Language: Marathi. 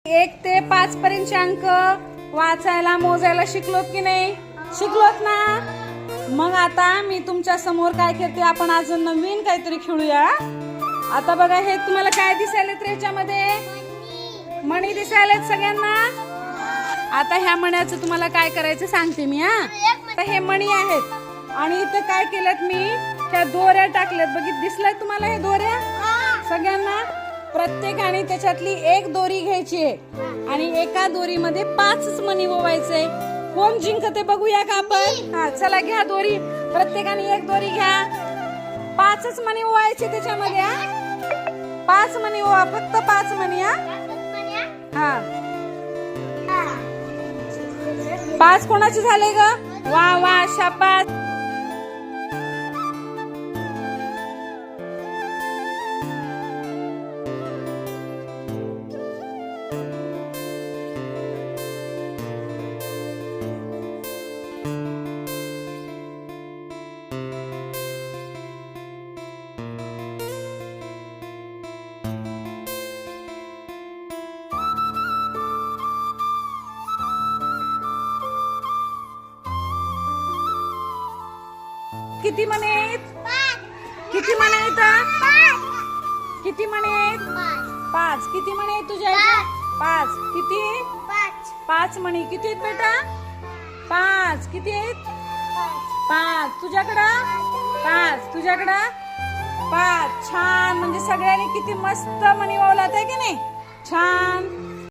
1 ते 5 पर्यंतचे अंक वाचायला मोजायला शिकलोत की नाही? शिकलोत ना? मग आता मी तुमच्या समोर काय करते, आपण आज नवीन काहीतरी खेळूया. आता बघा, हे तुम्हाला काय दिसायलेत ह्याच्यामध्ये? मणी दिसायलेत सगळ्यांना. आता ह्या मण्याचं तुम्हाला काय करायचं सांगते मी. तर हे मणी आहेत आणि इथं काय केलं मी, ह्या दोऱ्या टाकल्यात. दिसलाय तुम्हाला हे दोऱ्या सगळ्यांना? प्रत्येकाने त्याच्यातली एक दोरी घ्यायची आहे आणि एका दोरीमध्ये 5 मणी ओवायचे. कोण जिंकते बघूया का आपण? हा, चला घ्या दोरी. प्रत्येकाने एक दोरी घ्या. 5 मणी ओवायचे त्याच्यामध्ये. 5 मणी ओवा, फक्त 5 मणी. हा, 5 कोणाचे झाले ग? वा वा, शाबास. किती मणी आहेत? किती मणी आहेत? किती मणी आहेत? 5. किती मणी आहेत तुझ्या? 5. किती? 5 मणी. किती आहेत बेटा? 5. किती आहेत? 5. तुझ्याकडं? 5. तुझ्याकडं? 5. छान. म्हणजे सगळ्यांनी किती मस्त मणी ओवलात आहे की नाही? छान.